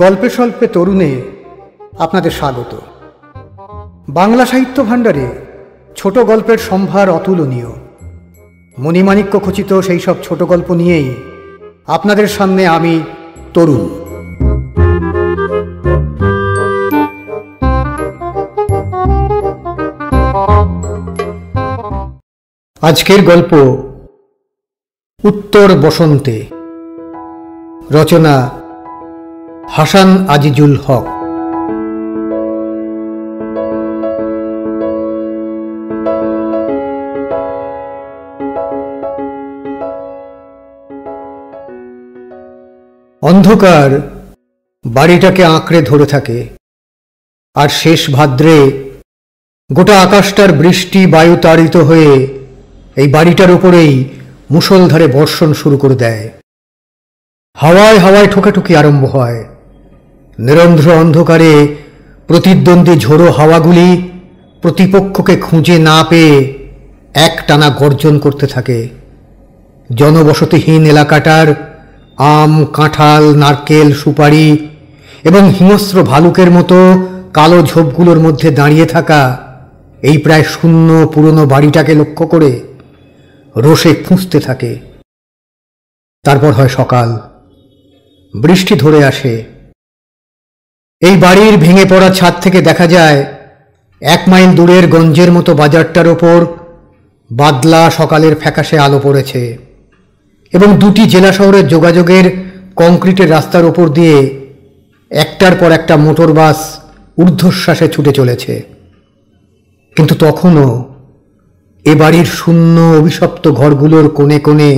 গল্পে স্বল্পে তরুণে আপনাদের স্বাগত। বাংলা সাহিত্য ভাণ্ডারে ছোট গল্পের সম্ভার অতুলনীয়। মণিমাণিক্য খচিত সেই সব ছোট গল্প নিয়েই আপনাদের সামনে আমি তরুণ। আজকের গল্প উত্তর বসন্তে। রচনা হাসান আজিজুল হক। অন্ধকার বাড়িটাকে আঁকড়ে ধরে থাকে, আর শেষ ভাদ্রে গোটা আকাশটার বৃষ্টি বায়ু তাড়িত হয়ে এই বাড়িটার উপরেই মুষলধারে বর্ষণ শুরু করে দেয়। হাওয়ায় হাওয়ায় ঠোকাঠুকি আরম্ভ হয়। নিরন্ধ্র অন্ধকারে প্রতিদ্বন্দ্বী ঝোড়ো হাওয়াগুলি প্রতিপক্ষকে খুঁজে না পেয়ে একটানা গর্জন করতে থাকে। জনবসতিহীন এলাকাটার আম, কাঁঠাল, নারকেল, সুপারি এবং হিংস্র ভালুকের মতো কালো ঝোপগুলোর মধ্যে দাঁড়িয়ে থাকা এই প্রায় শূন্য পুরনো বাড়িটাকে লক্ষ্য করে রোষে খুঁজতে থাকে। তারপর হয় সকাল, বৃষ্টি ধরে আসে। এই বাড়ির ভেঙে পড়া ছাদ থেকে দেখা যায় 1 মাইল দূরের গঞ্জের মতো বাজারটার ওপর বাদলা সকালের ফ্যাকাশে আলো পড়েছে এবং দুটি জেলা শহরের যোগাযোগের কংক্রিটের রাস্তার ওপর দিয়ে একটার পর একটা মোটর বাস ঊর্ধ্বশ্বাসে ছুটে চলেছে। কিন্তু তখনও এ বাড়ির শূন্য অভিশপ্ত ঘরগুলোর কোণে কোণে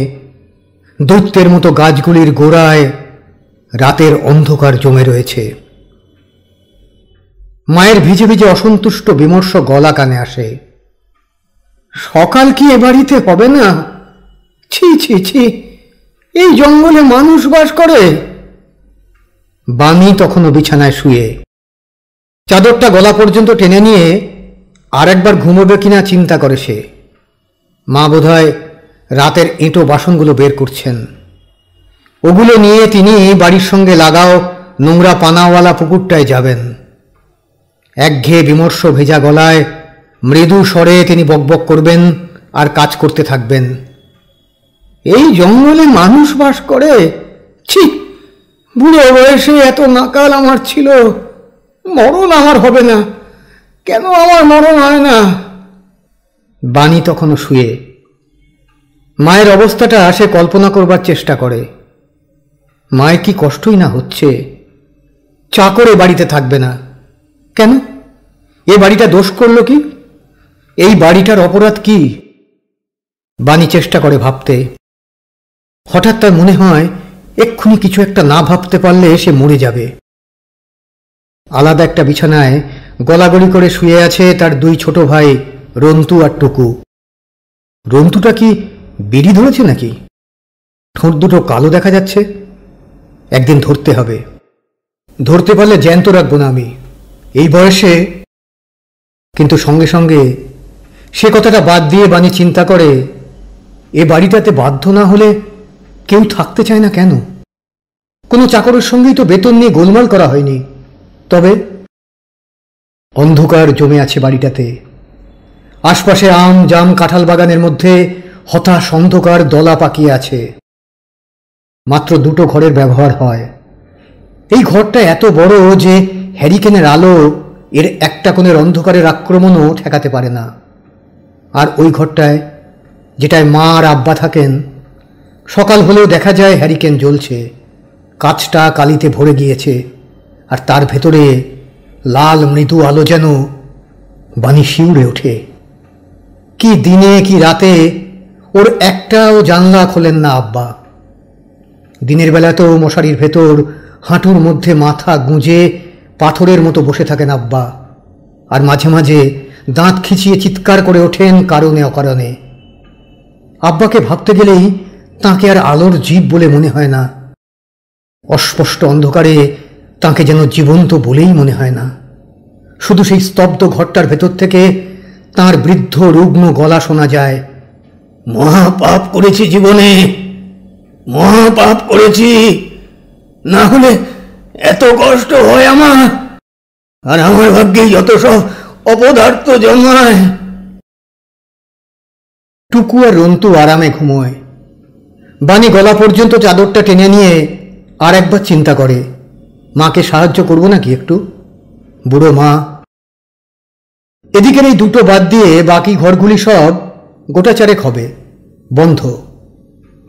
দৈত্যের মতো গাছগুলির গোড়ায় রাতের অন্ধকার জমে রয়েছে। মায়ের ভিজে ভিজে অসন্তুষ্ট বিমর্ষ গলা কানে আসে। সকাল কি এ বাড়িতে হবে না? ছি ছি ছি, এই জঙ্গলে মানুষ বাস করে? বানি তখনও বিছানায় শুয়ে চাদরটা গলা পর্যন্ত টেনে নিয়ে আর একবার ঘুমোবে কিনা চিন্তা করে সে। মা বোধহয় রাতের এঁটো বাসনগুলো বের করছেন। ওগুলো নিয়ে তিনি বাড়ির সঙ্গে লাগাও নোংরা পানাওয়ালা পুকুরটায় যাবেন। একঘেয়ে বিমর্ষ ভেজা গলায় মৃদু স্বরে তিনি বকবক করবেন আর কাজ করতে থাকবেন। এই জঙ্গলে মানুষ বাস করে? ছি, বুড়ো বয়সে এত নাকাল আমার ছিল। মরণ আমার হবে না কেন? আমার মরণ হয় না। বানি তখনও শুয়ে। মায়ের অবস্থাটা সে কল্পনা করবার চেষ্টা করে। মায়ের কি কষ্টই না হচ্ছে। চাকরে বাড়িতে থাকবে না কেন? এ বাড়িটা দোষ করল কি? এই বাড়িটার অপরাধ কি? বানি চেষ্টা করে ভাবতে। হঠাৎ তার মনে হয় এক্ষুনি কিছু একটা না ভাবতে পারলে সে মরে যাবে। আলাদা একটা বিছানায় গলাগলি করে শুয়ে আছে তার 2 ছোট ভাই রন্তু আর টুকু। রন্তুটা কি বিড়ি ধরেছে নাকি? ঠোঁট দুটো কালো দেখা যাচ্ছে। একদিন ধরতে হবে। ধরতে পারলে জ্যান্ত রাখবো না আমি এই বয়সে। কিন্তু সঙ্গে সঙ্গে সে কথাটা বাদ দিয়ে বানি চিন্তা করে, এ বাড়িটাতে বাধ্য না হলে কেউ থাকতে চায় না কেন? কোনো চাকরের সঙ্গেই তো বেতন নিয়ে গোলমাল করা হয়নি। তবে অন্ধকার জমে আছে বাড়িটাতে। আশপাশে আম, জাম, কাঁঠাল বাগানের মধ্যে হতাশ অন্ধকার দলা পাকিয়ে আছে। মাত্র 2টো ঘরের ব্যবহার হয়। এই ঘরটা এত বড় যে হ্যারিকেনের আলো এর একটা কোণের অন্ধকারের আক্রমণও ঠেকাতে পারে না। আর ওই ঘরটায়, যেটায় মা আর আব্বা থাকেন, সকাল হলেও দেখা যায় হ্যারিকেন জ্বলছে। কাঁচটা কালিতে ভরে গিয়েছে, আর তার ভেতরে লাল মৃদু আলো যেন। বানি শিউরে ওঠে। কি দিনে কি রাতে ওর একটাও জানলা খোলেন না আব্বা। দিনের বেলাতেও মশারির ভেতর হাঁটুর মধ্যে মাথা গুঁজে পাথরের মতো বসে থাকেন আব্বা, আর মাঝে মাঝে দাঁত খিচিয়ে চিৎকার করে ওঠেন কারণে অকারণে। আব্বাকে ভাবতে গেলেই তাঁকে আর আলোর জীব বলে মনে হয় না। অস্পষ্ট অন্ধকারে তাঁকে যেন জীবন্ত বলেই মনে হয় না। শুধু সেই স্তব্ধ ঘরটার ভেতর থেকে তাঁর বৃদ্ধ রুগ্ন গলা শোনা যায়। মহাপাপ করেছি জীবনে, মহাপাপ করেছি, না হলে এত কষ্ট হয় আমার, আর আমার ভাগ্যে যত সব অপদার্থ জন্মায়। টুকু আর রন্তু আরামে ঘুমোয়। বানি গলা পর্যন্ত চাদরটা টেনে নিয়ে আর একবার চিন্তা করে, মাকে সাহায্য করব নাকি একটু, বুড়ো মা। এদিকের এই দুটো বাদ দিয়ে বাকি ঘরগুলি সব গোটাচারেক হবে, বন্ধ।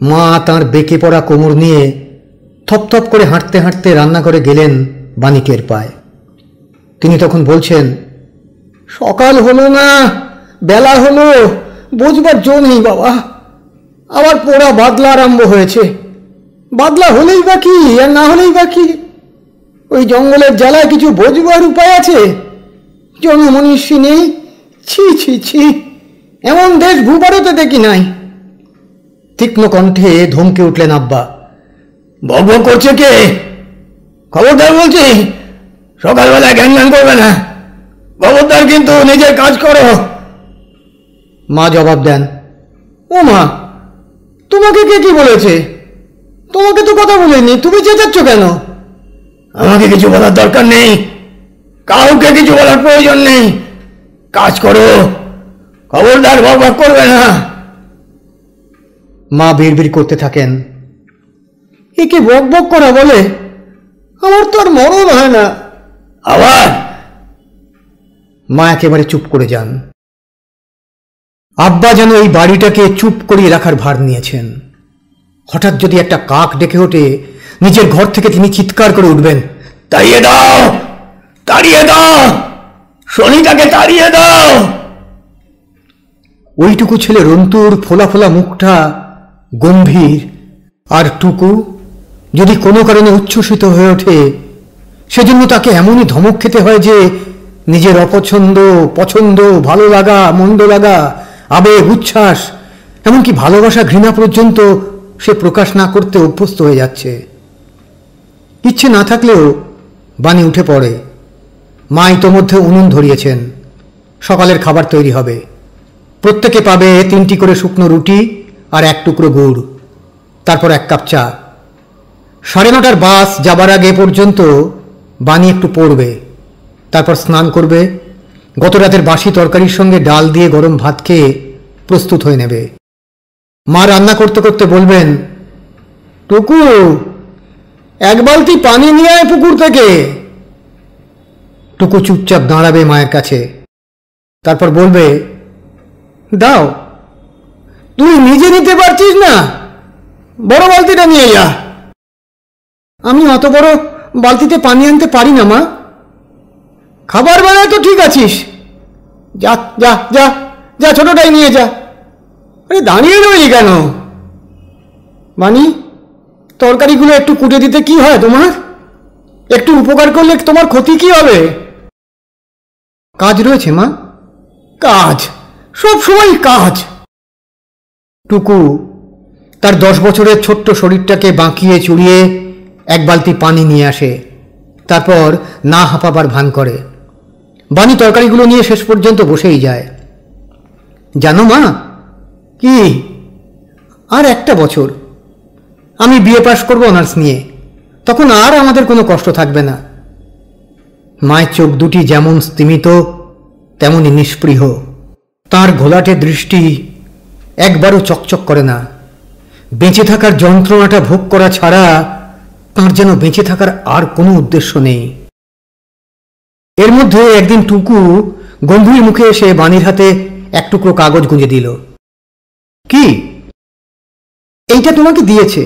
মা তাঁর বেঁকে পড়া কোমর নিয়ে থপথপ করে হাঁটতে হাঁটতে রান্নাঘরে গেলেন, বানিকের পায়। তিনি তখন বলছেন, সকাল হলো না, বেলা হলো, বোঝবার জো নেই বাবা। আবার পোড়া বাদলা আরম্ভ হয়েছে। বাদলা হলেই বা কি, আর না হলেই বা কি? ওই জঙ্গলের জ্বালায় কিছু বোঝবার উপায় আছে? জনমনীষী নেই। ছি ছি ছি, এমন দেশ ভূভারতে দেখি নাই। তীক্ষ্ণ কণ্ঠে ধমকে উঠলেন আব্বা। বক বক করছে কে? খবরদার বলছি, সকালবেলা জ্ঞান জ্ঞান করবে না। খবরদার, কিন্তু নিজের কাজ করো। মা জবাব দেন, ও মা, তোমাকে কে কি বলেছে? তোমাকে তো কথা বলিনি, তুমি চেঁচাচ্ছ কেন? আমাকে কিছু বলার দরকার নেই, কাউকে কিছু বলার প্রয়োজন নেই। কাজ করো, খবরদার বক বক করবে না। মা বিড়বিড় করতে থাকেন, একে বক বক করা বলে? আমার তো আর মরণ হয় না। আবার মা একেবারে চুপ করে যান। আব্বা যেন এই বাড়িটাকে চুপ করিয়ে রাখার ভার নিয়েছেন। হঠাৎ যদি একটা কাক ডেকে ওঠে, নিজের ঘর থেকে তিনি চিৎকার করে উঠবেন, তাড়িয়ে দাও, তাড়িয়ে দাও, শনিটাকে তাড়িয়ে দাও। ওইটুকু ছেলে রন্তুর ফোলা ফোলা মুখটা গম্ভীর, আর টুকু যদি কোনো কারণে উচ্ছ্বসিত হয়ে ওঠে, সেজন্য তাকে এমনই ধমক খেতে হয় যে নিজের অপছন্দ, পছন্দ, ভালো লাগা, মন্দ লাগা, আবেগ, উচ্ছ্বাস, এমনকি ভালোবাসা, ঘৃণা পর্যন্ত সে প্রকাশ না করতে অভ্যস্ত হয়ে যাচ্ছে। ইচ্ছে না থাকলেও বানি উঠে পড়ে। মা ইতোমধ্যে উনুন ধরিয়েছেন, সকালের খাবার তৈরি হবে। প্রত্যেকে পাবে 3টি করে শুকনো রুটি আর 1 টুকরো গুড়, তারপর 1 কাপ চা। 9:30টার বাস যাবার আগে পর্যন্ত বানি একটু পড়বে, তারপর স্নান করবে, গত রাতের বাসি তরকারির সঙ্গে ডাল দিয়ে গরম ভাত খেয়ে প্রস্তুত হয়ে নেবে। মা রান্না করতে করতে বলবেন, টুকু, 1 বালতি পানি নিয়ে আয় পুকুর থেকে। টুকু চুপচাপ দাঁড়াবে মায়ের কাছে, তারপর বলবে, দাও। তুই নিজে নিতে পারছিস না? বড় বালতিটা নিয়ে যা। আমি অত বড় বালতিতে পানি আনতে পারি না মা। খাবার বেলায় তো ঠিক আছিস, যা যা যা যা, ছোটটাই নিয়ে যা। আরে দাঁড়িয়ে রইলি কেন? বানি, তরকারিগুলো একটু কুটে দিতে কি হয় তোমার? একটু উপকার করলে তোমার ক্ষতি কি হবে? কাজ রয়েছে মা, কাজ, সব সময় কাজ। টুকু তার 10 বছরের ছোট্ট শরীরটাকে বাঁকিয়ে চুড়িয়ে 1 বালতি পানি নিয়ে আসে, তারপর না হাঁপাবার ভান করে। বানি তরকারিগুলো নিয়ে শেষ পর্যন্ত বসেই যায়। জানো মা, কি, আর 1টা বছর আমি বিএ পাশ করব অনার্স নিয়ে, তখন আর আমাদের কোনো কষ্ট থাকবে না। মায়ের চোখ দুটি যেমন স্তিমিত তেমনই নিষ্পৃহ। তার ঘোলাটে দৃষ্টি একবারও চকচক করে না। বেঁচে থাকার যন্ত্রণাটা ভোগ করা ছাড়া তাঁর যেন বেঁচে থাকার আর কোনো উদ্দেশ্য নেই। এর মধ্যে একদিন টুকু গম্ভীর মুখে এসে বানির হাতে 1 টুকরো কাগজ গুঁজে দিল। কি? এইটা তোমাকে দিয়েছে।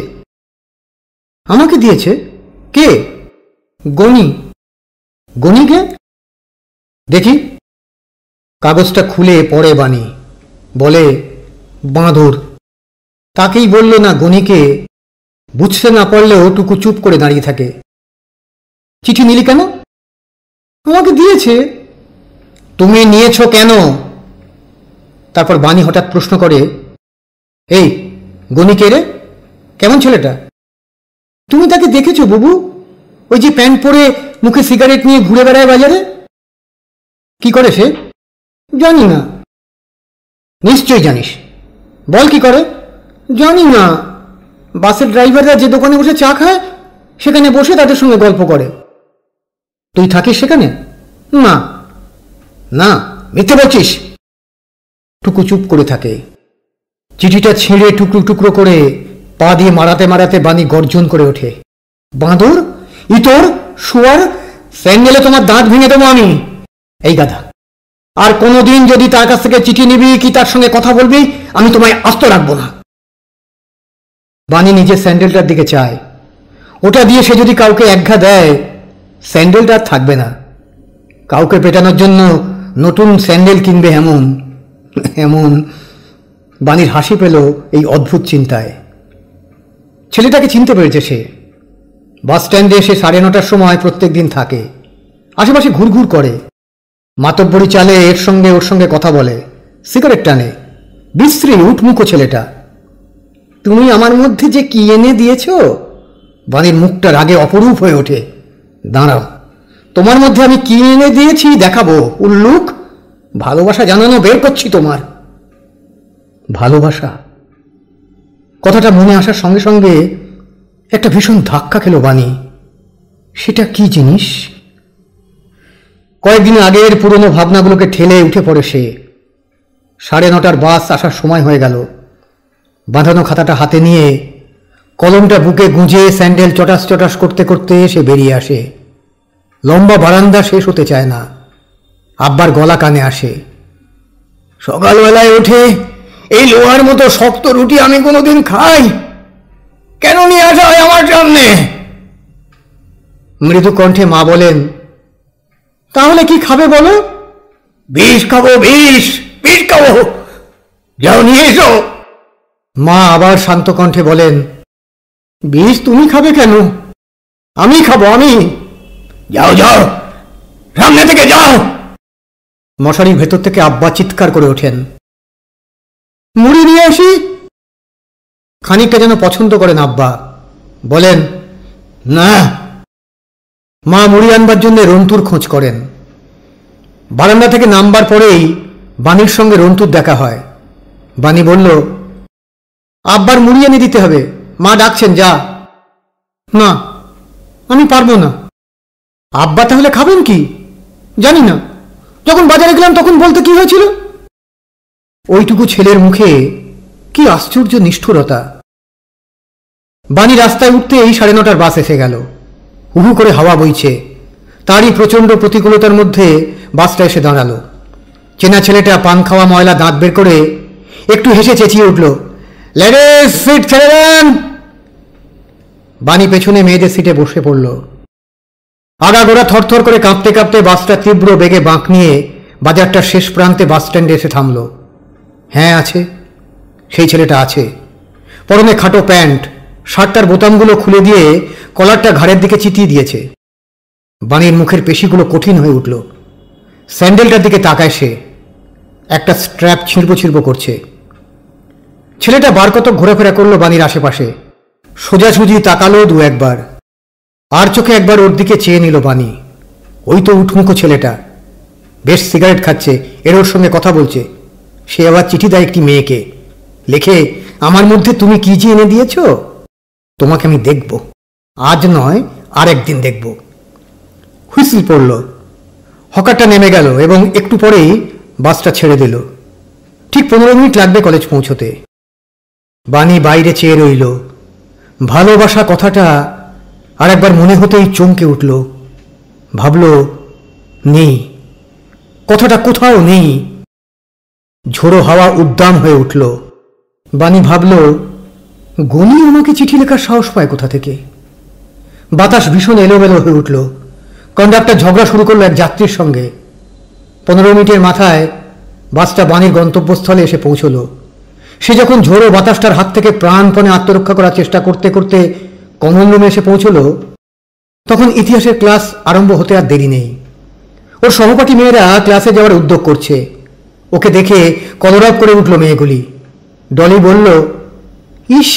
আমাকে দিয়েছে? কে? গনি। গনিকে? দেখি। কাগজটা খুলে পড়ে বানি, বলে, বাঁদর। তাকেই বলল না গনিকে। বুঝতে না পারলেও টুকু চুপ করে দাঁড়িয়ে থাকে। চিঠি নিলি কেন? আমাকে দিয়েছে। তুমি নিয়েছ কেন? তারপর বানি হঠাৎ প্রশ্ন করে, এই গনি কে রে? কেমন ছেলেটা? তুমি তাকে দেখেছো বুবু? ওই যে প্যান্ট পরে মুখে সিগারেট নিয়ে ঘুরে বেড়ায় বাজারে। কি করে সে? জানি না। নিশ্চয়ই জানিস, বল কি করে। জানি না। বাসের ড্রাইভাররা যে দোকানে বসে চা খায় সেখানে বসে তাদের সঙ্গে গল্প করে। তুই থাকিস সেখানে? না। না, মিথ্যে বলছিস। টুকু চুপ করে থাকে। চিঠিটা ছিঁড়ে টুকরো টুকরো করে পা দিয়ে মারাতে মারাতে বাণী গর্জন করে ওঠে, বাঁদর, ইতর, শুয়ার, স্যান্ডেলে তোমার দাঁত ভেঙে দেবো আমি। এই গাধা, আর কোনোদিন যদি তার কাছ থেকে চিঠি নিবি কি তার সঙ্গে কথা বলবি, আমি তোমায় আস্ত রাখবো না। বাণী নিজের স্যান্ডেলটার দিকে চায়। ওটা দিয়ে সে যদি কাউকে একঘা দেয়, স্যান্ডেলটা আর থাকবে না। কাউকে পেটানোর জন্য নতুন স্যান্ডেল কিনবে এমন এমন। বাণীর হাসি পেল এই অদ্ভুত চিন্তায়। ছেলেটাকে চিনতে পেরেছে সে। বাস স্ট্যান্ডে এসে 9:30টার সময় প্রত্যেক দিন থাকে। আশেপাশে ঘুরঘুর করে, মাতব্বরি চালে এর সঙ্গে ওর সঙ্গে কথা বলে, সিগারেট টানে। বিশ্রী উঠমুখো ছেলেটা। তুমি আমার মধ্যে যে কি এনে দিয়েছ? বাণীর মুখটা রাগে অপরূপ হয়ে ওঠে। দাঁড়াও, তোমার মধ্যে আমি কি এনে দিয়েছি দেখাবো, উল্লুক। ভালোবাসা জানানো বের করছি তোমার। ভালোবাসা কথাটা মনে আসার সঙ্গে সঙ্গে একটা ভীষণ ধাক্কা খেল বাণী। সেটা কি জিনিস? কয়েকদিন আগের পুরনো ভাবনাগুলোকে ঠেলে উঠে পড়ে সে। 9:30টার বাস আসার সময় হয়ে গেল। বাঁধানো খাতাটা হাতে নিয়ে কলমটা বুকে গুঁজে স্যান্ডেল চটাস চটাস করতে করতে সে বেরিয়ে আসে। লম্বা বারান্দা শেষ হতে চায় না। আব্বার গলা কানে আসে, সকালবেলায় উঠে এই লোহার মতো শক্ত রুটি আমি কোনোদিন খাই? কেন নিয়ে আসা হয় আমার সামনে? মৃদু কণ্ঠে মা বলেন, তাহলে কি খাবে বলো? বিষ খাবো, বিষ, বিষ খাবো, যাও নিয়ে এসো। মা আবার শান্ত কণ্ঠে বলেন, বিষ তুমি খাবে কেন? আমি খাবো, আমি। যাও যাও, সামনে থেকে যাও। মশারির ভেতর থেকে আব্বা চিৎকার করে ওঠেন, মুড়ি নিয়ে আসি। খানিকটা যেন পছন্দ করেন আব্বা, বলেন, না। মা মুড়ি আনবার জন্য রন্তুর খোঁজ করেন। বারান্দা থেকে নামবার পরেই বাণীর সঙ্গে রন্তুর দেখা হয়। বাণী বলল, আব্বার মুড়ি এনে দিতে হবে, মা ডাকছেন, যা। না, আমি পারবো না। আব্বা তাহলে খাবেন কি? জানি না, যখন বাজারে গেলাম তখন বলতে কি হয়েছিল। ওইটুকু ছেলের মুখে কি আশ্চর্য নিষ্ঠুরতা। বাণী রাস্তায় উঠতেই 9:30টার বাস এসে গেল। হুহু করে হাওয়া বইছে। তারই প্রচণ্ড প্রতিকূলতার মধ্যে বাসটা এসে দাঁড়ালো। চেনা ছেলেটা পান খাওয়া ময়লা দাঁত বের করে একটু হেসে চেঁচিয়ে উঠল, লেডিস সিট ছেড়ে দেন। বাণী পেছনে মেয়েদের সিটে বসে পড়ল। আগাগোড়া থরথর করে কাঁপতে কাঁপতে বাসটা তীব্র বেগে বাঁক নিয়ে বাজারটার শেষ প্রান্তে বাস স্ট্যান্ডে এসে থামল। হ্যাঁ, আছে, সেই ছেলেটা আছে। পরনে খাটো প্যান্ট, শার্টটার বোতামগুলো খুলে দিয়ে কলারটা ঘাড়ের দিকে চিতিয়ে দিয়েছে। বাণীর মুখের পেশিগুলো কঠিন হয়ে উঠল। স্যান্ডেলটার দিকে তাকায় সে। একটা স্ট্র্যাপ ছিঁড়বো ছিঁড়বো করছে। ছেলেটা বার কতক ঘোরাফেরা করলো বাণীর আশেপাশে। সোজাসুজি তাকালো দু একবার, আর চোখে একবার ওর দিকে চেয়ে নিল বাণী। ওই তো উঠমুখো ছেলেটা, বেশ সিগারেট খাচ্ছে, এর ওর সঙ্গে কথা বলছে। সে আবার চিঠি দেয় একটি মেয়েকে, লেখে, আমার মধ্যে তুমি কি যে এনে দিয়েছ, তোমাকে আমি দেখব, আজ নয় আর একদিন দেখব। হুইসল পড়ল। হকারটা নেমে গেল এবং একটু পরেই বাসটা ছেড়ে দিল। ঠিক 15 মিনিট লাগবে কলেজ পৌঁছতে। বাণী বাইরে চেয়ে রইল। ভালোবাসা কথাটা আর একবার মনে হতেই চমকে উঠল। ভাবল, নেই, কথাটা কোথাও নেই। ঝোড়ো হাওয়া উদ্দাম হয়ে উঠল। বাণী ভাবল, গনি আমাকে চিঠি লেখার সাহস পায় কোথা থেকে? বাতাস ভীষণ এলোমেলো হয়ে উঠল। কন্ডাক্টর ঝগড়া শুরু করলো এক যাত্রীর সঙ্গে। 15 মিনিটের মাথায় বাসটা বাণীর গন্তব্যস্থলে এসে পৌঁছল। সে যখন ঝোড়ো বাতাসটার হাত থেকে প্রাণপণে আত্মরক্ষা করার চেষ্টা করতে করতে কমন রুমে এসে পৌঁছল, তখন ইতিহাসের ক্লাস আরম্ভ হতে আর দেরি নেই। ওর সহপাঠী মেয়েরা ক্লাসে যাওয়ার উদ্যোগ করছে। ওকে দেখে কলরব করে উঠল মেয়েগুলি। ডলি বলল, ইস,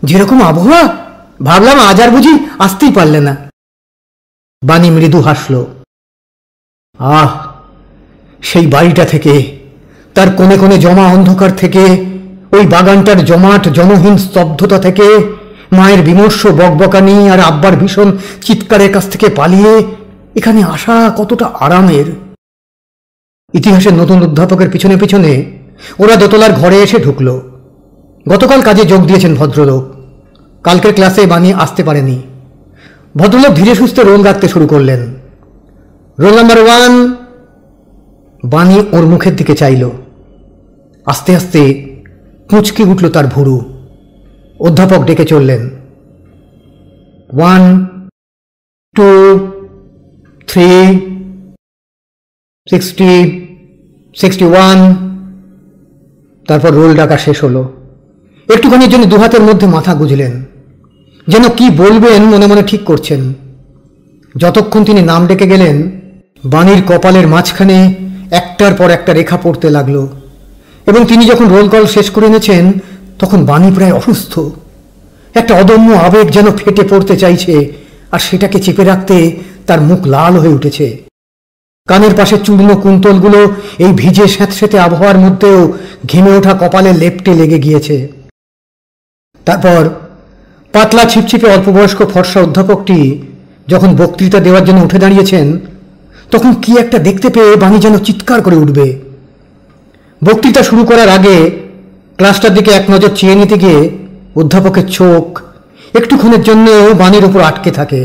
যেরকম আবহাওয়া, ভাবলাম আজ আর বুঝি আসতেই পারলে না। বাণী মৃদু হাসল। আহ, সেই বাড়িটা থেকে, তার কোণে কোণে জমা অন্ধকার থেকে, ওই বাগানটার জমাট জনহীন স্তব্ধতা থেকে মায়ের বিমর্ষ বকবকানি আর আব্বার ভীষণ চিৎকারের কাছ থেকে পালিয়ে এখানে আসা কতটা আরামের। ইতিহাসের নতুন অধ্যাপকের পিছনে পিছনে ওরা দোতলার ঘরে এসে ঢুকল। গতকাল কাজে যোগ দিয়েছেন ভদ্রলোক। কালকের ক্লাসে বানি আসতে পারেনি। ভদ্রলোক ধীরে সুস্থে রোল গাঁথতে শুরু করলেন। Roll number 1। বানি ওর মুখের দিকে চাইল। আস্তে আস্তে কুঁচকে উঠল তার ভুরু। অধ্যাপক ডেকে চললেন। 1, 2, 3, 60, 61। তারপর রোল ডাকা শেষ হলো। একটুখানির জন্য দুহাতের মধ্যে মাথা গুঁজলেন, যেন কি বলবেন মনে মনে ঠিক করছেন। যতক্ষণ তিনি নাম ডেকে গেলেন, বাণীর কপালের মাঝখানে একটার পর একটা রেখা পড়তে লাগলো, এবং তিনি যখন রোল কল শেষ করে এনেছেন তখন বাণী প্রায় অসুস্থ। একটা অদম্য আবেগ যেন ফেটে পড়তে চাইছে, আর সেটাকে চেপে রাখতে তার মুখ লাল হয়ে উঠেছে। কানের পাশে চূর্ণ কুন্তলগুলো এই ভিজে স্যাঁতস্যাঁতে আবহাওয়ার মধ্যেও ঘেমে ওঠা কপালে লেপ্টে লেগে গিয়েছে। তারপর পাতলা ছিপছিপে অল্পবয়স্ক ফর্সা অধ্যাপকটি যখন বক্তৃতা দেওয়ার জন্য উঠে দাঁড়িয়েছেন, তখন কি একটা দেখতে পেয়ে বাণী যেন চিৎকার করে উঠবে। বক্তৃতা শুরু করার আগে ক্লাসটার দিকে এক নজর চেয়ে নিতে গিয়ে অধ্যাপকের চোখ একটুক্ষণের জন্যও বাণীর উপর আটকে থাকে।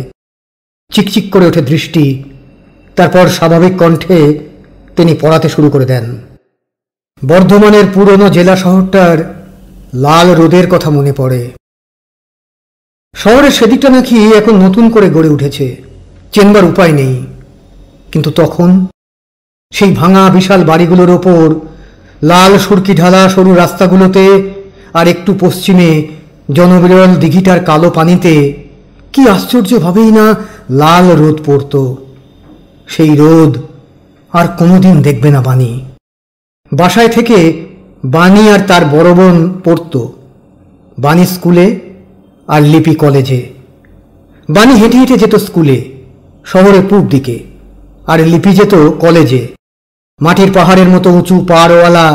চিকচিক করে ওঠে দৃষ্টি। তারপর স্বাভাবিক কণ্ঠে তিনি পড়াতে শুরু করে দেন। বর্ধমানের পুরনো জেলা শহরটার লাল রোদের কথা মনে পড়ে। শহরের সেদিকটা নাকি এখন নতুন করে গড়ে উঠেছে, চেনবার উপায় নেই। কিন্তু তখন সেই ভাঙা বিশাল বাড়িগুলোর ওপর লাল সুরকি ঢালা সরু রাস্তাগুলোতে আর একটু পশ্চিমে জনবিরল দিঘিটার কালো পানিতে কি আশ্চর্যভাবেই না লাল রোদ পড়ত। সেই রোদ আর কোনোদিন দেখবে না বাণী। বাসায় থেকে বাণী আর তার বড় বোন পড়ত। বাণী স্কুলে আর লিপি কলেজে। বাণী হেঁটে হেঁটে যেত স্কুলে, শহরের পূব দিকে, আর লিপি যেত কলেজে। মাটির পাহাড়ের মতো উঁচু পাড়ওয়ালা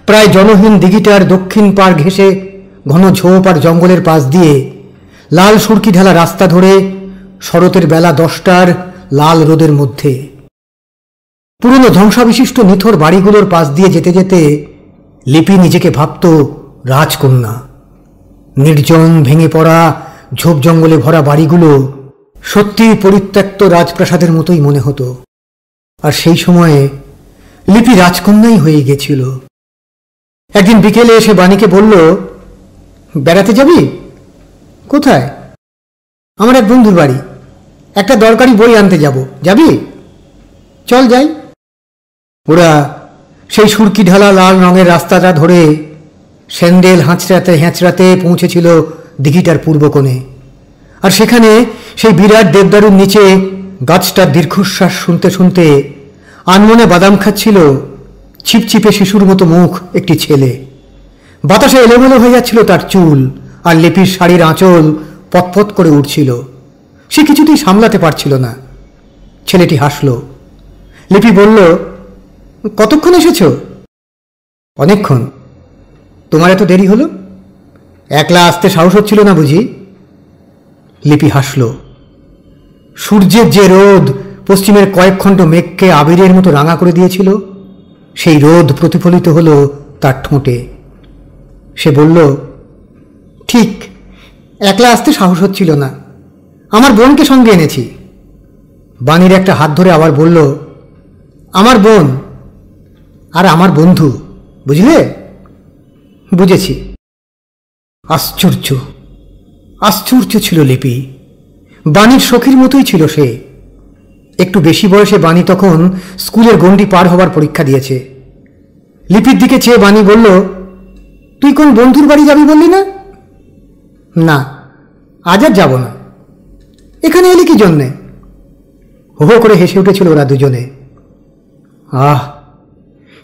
প্রায় জনহীন দিঘিটার দক্ষিণ পাড় ঘেঁষে ঘন ঝোপ আর জঙ্গলের পাশ দিয়ে লাল সুরকি ঢালা রাস্তা ধরে শরতের বেলা 10টার লাল রোদের মধ্যে পুরনো ধ্বংসাবিশিষ্ট নিথর বাড়িগুলোর পাশ দিয়ে যেতে যেতে লিপি নিজেকে ভাবত রাজকন্যা। নির্জন ভেঙে পড়া ঝোপ জঙ্গলে ভরা বাড়িগুলো সত্যি পরিত্যক্ত রাজপ্রাসাদের মতোই মনে হতো। আর সেই সময়ে লিপি রাজকন্যাই হয়ে গেছিল। একদিন বিকেলে এসে বাণীকে বলল, বেড়াতে যাবি? কোথায়? আমার এক বন্ধুর বাড়ি, একটা দরকারি বই আনতে যাব, যাবি? চল যাই। ওরা সেই সুরকি ঢালা লাল রঙের রাস্তাটা ধরে স্যান্ডেল হাঁচড়াতে হ্যাঁচড়াতে পৌঁছেছিল দিঘিটার পূর্ব কোণে। আর সেখানে সেই বিরাট দেবদারুর নিচে গাছটার দীর্ঘশ্বাস শুনতে শুনতে আনমনে বাদাম খাচ্ছিল ছিপছিপে শিশুর মতো মুখ একটি ছেলে। বাতাসে এলোমেলো হয়ে যাচ্ছিল তার চুল, আর লিপির শাড়ির আঁচল পতপত করে উঠছিল। সে কিছুতেই সামলাতে পারছিল না। ছেলেটি হাসল। লিপি বলল, কতক্ষণ এসেছ? অনেকক্ষণ। তোমার এত দেরি হলো? একলা আসতে সাহস হচ্ছিল না বুঝি? লিপি হাসল। সূর্যের যে রোদ পশ্চিমের কয়েক খণ্ড মেঘকে আবিরের মতো রাঙা করে দিয়েছিল, সেই রোদ প্রতিফলিত হলো তার ঠোঁটে। সে বলল, ঠিক, একলা আসতে সাহস হচ্ছিল না, আমার বোনকে সঙ্গে এনেছি। বাণীর একটা হাত ধরে আবার বলল, আমার বোন আর আমার বন্ধু, বুঝলে? বুঝেছি। আশ্চর্য, আশ্চর্য ছিল লিপি। বাণীর সখীর মতোই ছিল সে। একটু বেশি বয়সে বাণী তখন স্কুলের গণ্ডি পার হবার পরীক্ষা দিয়েছে। লিপির দিকে চেয়ে বাণী বলল, তুই কোন বন্ধুর বাড়ি যাবি বললি না? না, আজ আর যাব না। এখানে এলি কি জন্যে? হো হো করে হেসে উঠেছিল ওরা দুজনে। আহ,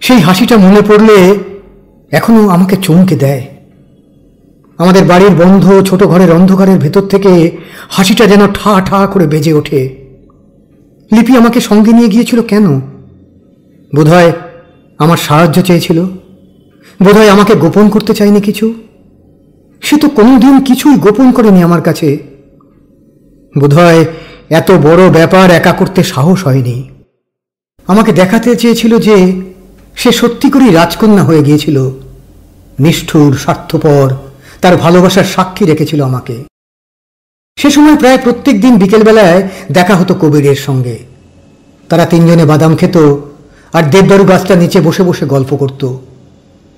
সেই হাসিটা মনে পড়লে এখনো আমাকে চমকে দেয়। আমাদের বাড়ির বন্ধ ছোট ঘরের অন্ধকারের ভেতর থেকে হাসিটা যেন ঠা ঠা করে বেজে ওঠে। লিপি আমাকে সঙ্গে নিয়ে গিয়েছিল কেন? বোধহয় আমার সাহায্য চেয়েছিল, বোধহয় আমাকে গোপন করতে চাইনি কিছু। সে তো কোনোদিন কিছুই গোপন করেনি আমার কাছে। বোধহয় এত বড় ব্যাপার একা করতে সাহস হয়নি। আমাকে দেখাতে চেয়েছিল যে সে সত্যি করেই রাজকন্যা হয়ে গিয়েছিল, নিষ্ঠুর, স্বার্থপর, তার ভালোবাসার সাক্ষী রেখেছিল আমাকে। সে সময় প্রায় প্রত্যেক দিন বিকেলবেলায় দেখা হতো কবিরের সঙ্গে। তারা তিনজনে বাদাম খেত আর দেবদারু গাছটা নিচে বসে বসে গল্প করত।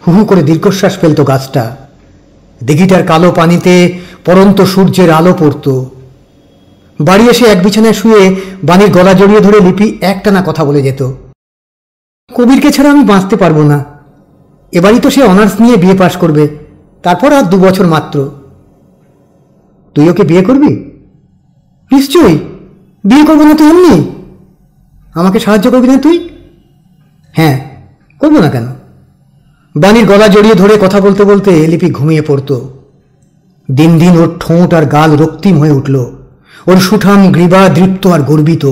হু হু করে দীর্ঘশ্বাস ফেলত গাছটা। দিঘিটার কালো পানিতে পরন্ত সূর্যের আলো পড়ত। বাড়ি এসে এক বিছানায় শুয়ে বাণীর গলা জড়িয়ে ধরে লিপি একটানা কথা বলে যেত। কবিরকে ছাড়া আমি বাঁচতে পারবো না। এবারই তো সে অনার্স নিয়ে বিয়ে পাশ করবে, তারপর আর 2 বছর মাত্র। তুই ওকে বিয়ে করবি? নিশ্চয়ই, বিয়ে করবো না তো এমনি। আমাকে সাহায্য করবি না তুই? হ্যাঁ, করবো না কেন? বাণীর গলা জড়িয়ে ধরে কথা বলতে বলতে লিপি ঘুমিয়ে পড়ত। দিন দিন ওর ঠোঁট আর গাল রক্তিম হয়ে উঠল। ওর সুঠাম গ্রীবা দৃপ্ত আর গর্বিত।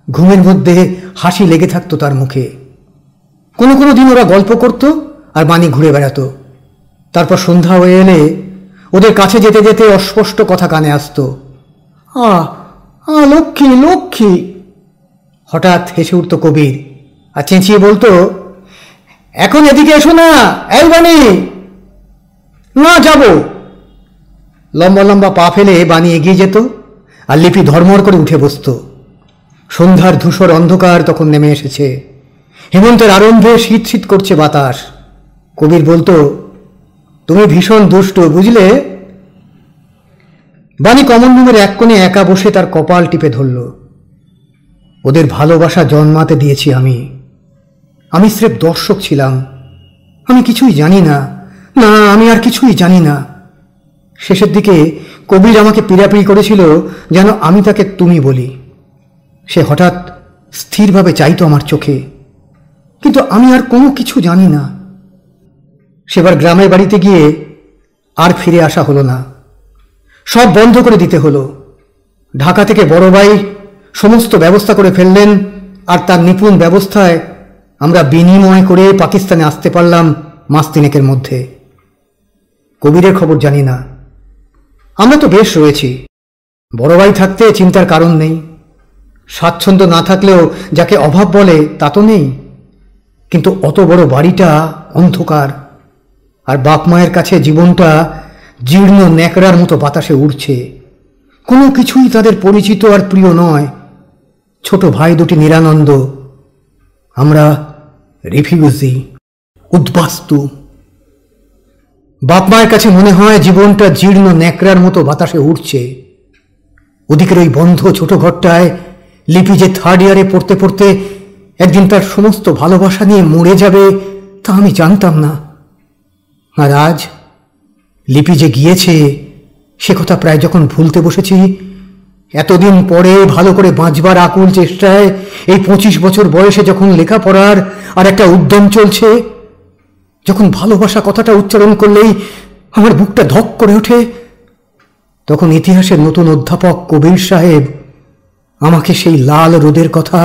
ঘুমের মধ্যে হাসি লেগে থাকতো তার মুখে। কোনো কোনো দিন ওরা গল্প করত আর বাণী ঘুরে বেড়াতো। তারপর সন্ধ্যা হয়ে এলে ওদের কাছে যেতে যেতে অস্পষ্ট কথা কানে আসত। আ আ লক্ষ্মী, লক্ষ্মী। হঠাৎ হেসে উঠত কবির আর চেঁচিয়ে বলতো, এখন এদিকে এসো না, এই বাণী। না, যাব। লম্বা লম্বা পা ফেলে বাণী এগিয়ে যেত আর লিপি ধর্মড় করে উঠে বসত। সন্ধ্যার ধূসর অন্ধকার তখন নেমে এসেছে। হেমন্তের আরম্ভে শীত শীত করছে বাতাস। কবির বলতো, তুমি ভীষণ দুষ্ট, বুঝলে? বাণী কমন রুমের এক কোণে একা বসে তার কপাল টিপে ধরল। ওদের ভালোবাসা জন্মাতে দিয়েছি আমি। আমি স্রেফ দর্শক ছিলাম। আমি কিছুই জানি না। না, আমি আর কিছুই জানি না। শেষের দিকে কবির আমাকে পীড়াপিড়ি করেছিল যেন আমি তাকে তুমি বলি। সে হঠাৎ স্থিরভাবে চাইতো আমার চোখে, কিন্তু আমি আর কোনো কিছু জানি না। সেবার গ্রামের বাড়িতে গিয়ে আর ফিরে আসা হলো না। সব বন্ধ করে দিতে হলো। ঢাকা থেকে বড় ভাই সমস্ত ব্যবস্থা করে ফেললেন, আর তার নিপুণ ব্যবস্থায় আমরা বিনিময় করে পাকিস্তানে আসতে পারলাম মাস 3 মধ্যে। কবিরের খবর জানি না। আমরা তো বেশ রয়েছি। বড় ভাই থাকতে চিন্তার কারণ নেই। স্বাচ্ছন্দ্য না থাকলেও যাকে অভাব বলে তা তো নেই। কিন্তু অত বড় বাড়িটা অন্ধকার, আর বাপ মায়ের কাছে জীবনটা জীর্ণ ন্যাকড়ার মতো বাতাসে উড়ছে। কোনো কিছুই তাদের পরিচিত আর প্রিয় নয়। ছোট ভাই দুটি নিরানন্দ, আমরা রিফিউজি, উদ্বাস্তু। বাপ মায়ের কাছে মনে হয় জীবনটা জীর্ণ ন্যাকড়ার মতো বাতাসে উঠছে। ওদিকের ওই বন্ধ ছোট ঘরটায় লিপি যে 3rd ইয়ারে পড়তে পড়তে একদিন তার সমস্ত ভালোবাসা নিয়ে মরে যাবে তা আমি জানতাম না। আর আজ লিপি যে গিয়েছে সে কথা প্রায় যখন ভুলতে বসেছি, এতদিন পরে ভালো করে বাঁচবার আকুল চেষ্টায় এই 25 বছর বয়সে যখন লেখাপড়ার আর একটা উদ্যম চলছে, যখন ভালোবাসা কথাটা উচ্চারণ করলেই আমার বুকটা ধক করে ওঠে, তখন ইতিহাসের নতুন অধ্যাপক কবির সাহেব আমাকে সেই লাল রোদের কথা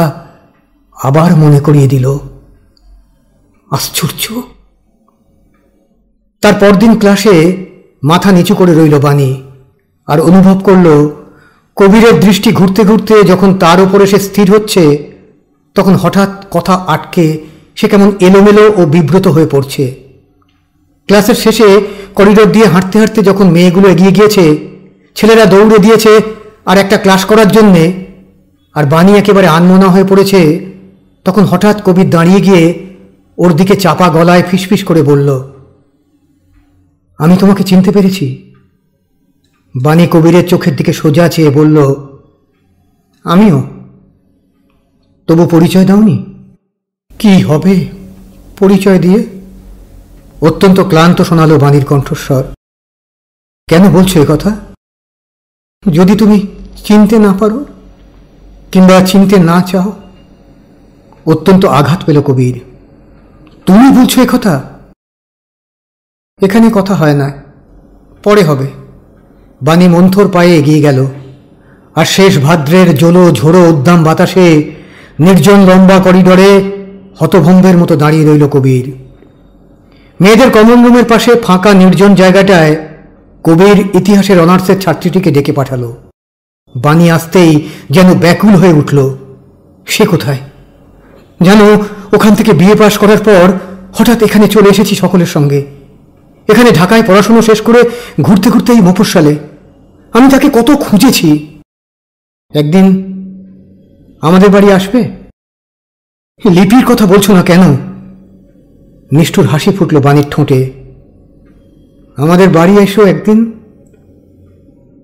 আবার মনে করিয়ে দিল। আশ্চর্য। তার পরদিন ক্লাসে মাথা নিচু করে রইল বাণী, আর অনুভব করল কবিরের দৃষ্টি ঘুরতে ঘুরতে যখন তার উপরে সে স্থির হচ্ছে, তখন হঠাৎ কথা আটকে সে কেমন এলোমেলো ও বিব্রত হয়ে পড়ছে। ক্লাসের শেষে করিডোর দিয়ে হাঁটতে হাঁটতে যখন মেয়েগুলো এগিয়ে গিয়েছে, ছেলেরা দৌড়ে দিয়েছে আর একটা ক্লাস করার জন্যে, আর বাণী একেবারে আনমনা হয়ে পড়েছে, তখন হঠাৎ কবির দাঁড়িয়ে গিয়ে ওর দিকে চাপা গলায় ফিসফিস করে বলল, আমি তোমাকে চিনতে পেরেছি। বাণী কবিরের চোখের দিকে সোজা চেয়ে বলল, আমিও। তবু পরিচয় দাওনি? কি হবে পরিচয় দিয়ে? অত্যন্ত ক্লান্ত শোনালো বাণীর কণ্ঠস্বর। কেন বলছো এ কথা? যদি তুমি চিনতে না পারো কিংবা চিনতে না চাও। অত্যন্ত আঘাত পেল কবির। তুমি বলছো এ কথা? এখানে কথা হয় না, পরে হবে। বাণী মন্থর পায়ে এগিয়ে গেল, আর শেষ ভাদ্রের জলো ঝোড়ো উদ্দাম বাতাসে নির্জন লম্বা করিডরে হতভম্বের মতো দাঁড়িয়ে রইল কবির। মেয়েদের কমন রুমের পাশে ফাঁকা নির্জন জায়গাটায় কবির ইতিহাসের অনার্সের ছাত্রীটিকে ডেকে পাঠালো। বাণী আসতেই যেন ব্যাকুল হয়ে উঠল। সে কোথায়? যেন ওখান থেকে বিএ পাশ করার পর হঠাৎ এখানে চলে এসেছি সকলের সঙ্গে। এখানে ঢাকায় পড়াশুনো শেষ করে ঘুরতে ঘুরতে এই মফস্বলে আমি তাকে কত খুঁজেছি। একদিন আমাদের বাড়ি আসবে? লিপির কথা বলছো না কেন? নিষ্ঠুর হাসি ফুটল বাণীর ঠোঁটে। আমাদের বাড়ি এসো একদিন।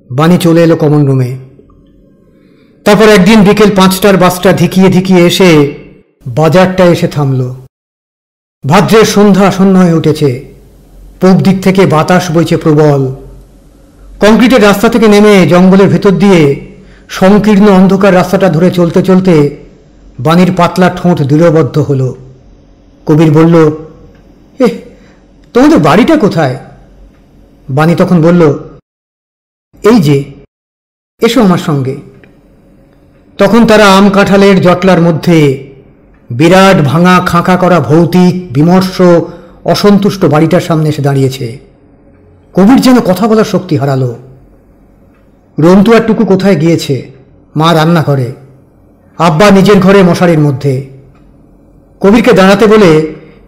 বাণী চলে এলো কমন রুমে। তারপর একদিন বিকেল 5টার বাসটা ধিকিয়ে ধিকিয়ে এসে বাজারটা এসে থামল। ভাদ্রের সন্ধ্যা আসন্ন হয়ে উঠেছে। পূব দিক থেকে বাতাস বইছে প্রবল। কংক্রিটের রাস্তা থেকে নেমে জঙ্গলের ভেতর দিয়ে সংকীর্ণ অন্ধকার রাস্তাটা ধরে চলতে চলতে বাণীর পাতলা ঠোঁট দৃঢ়বদ্ধ হল। কবির বলল, তোমাদের বাড়িটা কোথায়? বাণী তখন বলল, এই যে, এসো আমার সঙ্গে। তখন তারা আম কাঁঠালের জটলার মধ্যে বিরাট ভাঙা খাঁকা করা ভৌতিক বিমর্ষ অসন্তুষ্ট বাড়িটার সামনে এসে দাঁড়িয়েছে। কবির যেন কথা বলার শক্তি হারালো। রন্তু আর টুকু কোথায় গিয়েছে? মা রান্না করে, আব্বা নিজের ঘরে মশারির মধ্যে। কবিরকে দাঁড়াতে বলে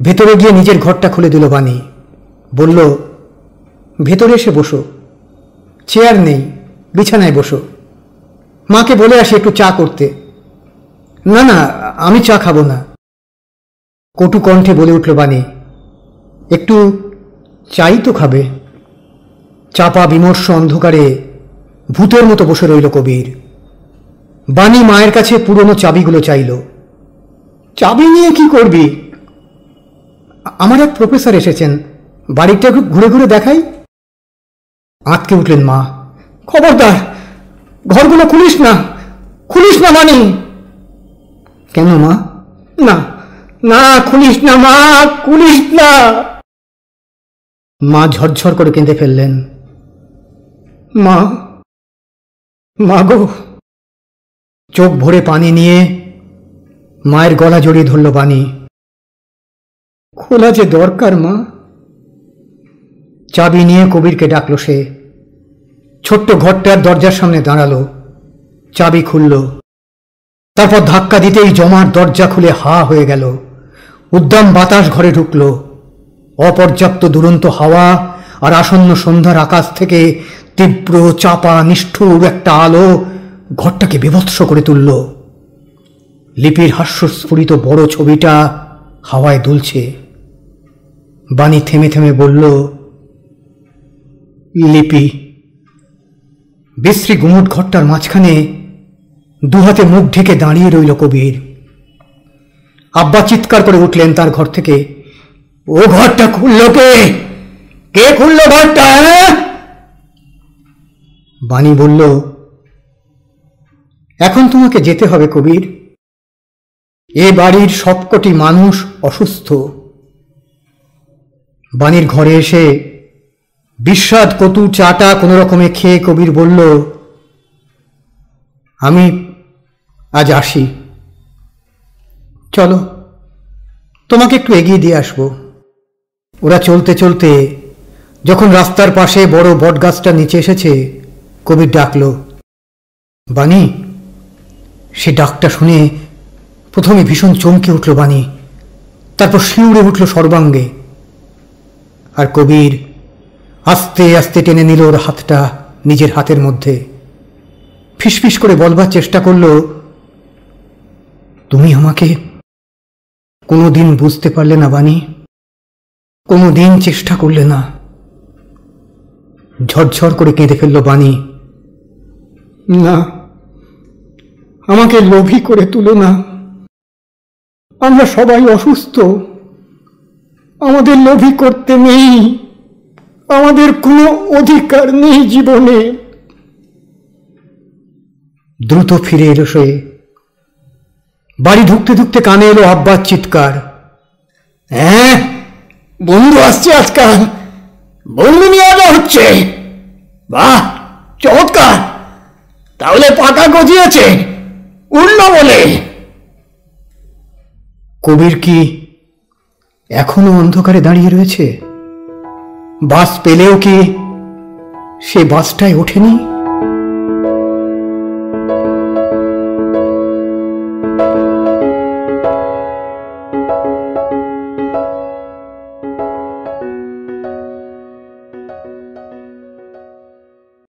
ভেতরে গিয়ে নিজের ঘরটা খুলে দিল বাণী। বলল, ভেতরে এসে বসো, চেয়ার নেই, বিছানায় বসো। মাকে বলে আসি একটু চা করতে। না না, আমি চা খাবো না, কটু কণ্ঠে বলে উঠল বাণী। একটু চাই তো খাবে। চাপা বিমর্ষ অন্ধকারে ভূতের মতো বসে রইল কবির। বাণী মায়ের কাছে পুরনো চাবিগুলো চাইল। চাবি নিয়ে কি করবি? আমার এক প্রফেসর এসেছেন, বাড়িটা একটু ঘুরে ঘুরে দেখাই। আঁতকে উঠলেন মা। খবরদার, ঘরগুলো খুলিস না, খুলিস না বাণী। কেন মা? না না, খুলিস না মা, খুলিস না। মা ঝরঝর করে কেঁদে ফেললেন। মা, মা গো। চোখ ভরে পানি নিয়ে মায়ের গলা জড়িয়ে ধরল বাণী। খোলা যে দরকার মা। চাবি নিয়ে কবিরকে ডাকল সে। ছোট্ট ঘরটার দরজার সামনে দাঁড়ালো। চাবি খুলল। তারপর ধাক্কা দিতেই জমার দরজা খুলে হা হয়ে গেল। উদ্দাম বাতাস ঘরে ঢুকল। অপর্যাপ্ত দুরন্ত হাওয়া আর আসন্ন সন্ধ্যার আকাশ থেকে তীব্র চাপা নিষ্ঠুর একটা আলো ঘরটাকে বিভৎস করে তুলল। লিপির হাস্যস্ফুরিত বড় ছবিটা হাওয়ায় দুলছে। বাণী থেমে থেমে বলল, লিপি। বিশ্রী গুমট ঘরটার মাঝখানে দুহাতে মুখ ঢেকে দাঁড়িয়ে রইল কবির। আব্বা চিৎকার করে উঠলেন তার ঘর থেকে, ও ঘরটা খুলল কে? কে খুলল ঘরটা? বাণী বলল, এখন তোমাকে যেতে হবে কবির। এ বাড়ির সবকটি মানুষ অসুস্থ। বাণীর ঘরে এসে বিস্বাদ কটু চাটা কোনো রকমে খেয়ে কবির বলল, আমি আজ আসি, চলো তোমাকে একটু এগিয়ে দিয়ে আসবো। ওরা চলতে চলতে যখন রাস্তার পাশে বড় বটগাছটা নিচে এসেছে, কবির ডাকল, বাণী। সে ডাকটা শুনে প্রথমে ভীষণ চমকে উঠল বাণী, তারপর শিউরে উঠল সর্বাঙ্গে। আর কবির আস্তে আস্তে টেনে নিল ওর হাতটা নিজের হাতের মধ্যে। ফিসফিস করে বলবার চেষ্টা করল, তুমি আমাকে কোনোদিন বুঝতে পারলে না বাণী, কোনোদিন চেষ্টা করলে না। ঝরঝর করে কেঁদে ফেলল বাণী। না, আমাকে লোভী করে তুলো না। আমরা সবাই অসুস্থ, আমাদের লোভী করতে নেই, আমাদের কোনো অধিকার নেই জীবনে। দ্রুত ফিরে এলো সে। বাড়ি ঢুকতে ঢুকতে কানে এলো আব্বার চিৎকার, হ্যাঁ বন্ধু আসছে আজকাল, বন্ধু নিয়ে আসা হচ্ছে। বাহ, চমৎকার, তাহলে পাকা গজিয়েছে, উঠল বলে। কবির কি এখনো অন্ধকারে দাঁড়িয়ে রয়েছে? বাস পেলেও কি সে বাসটায় ওঠেনি।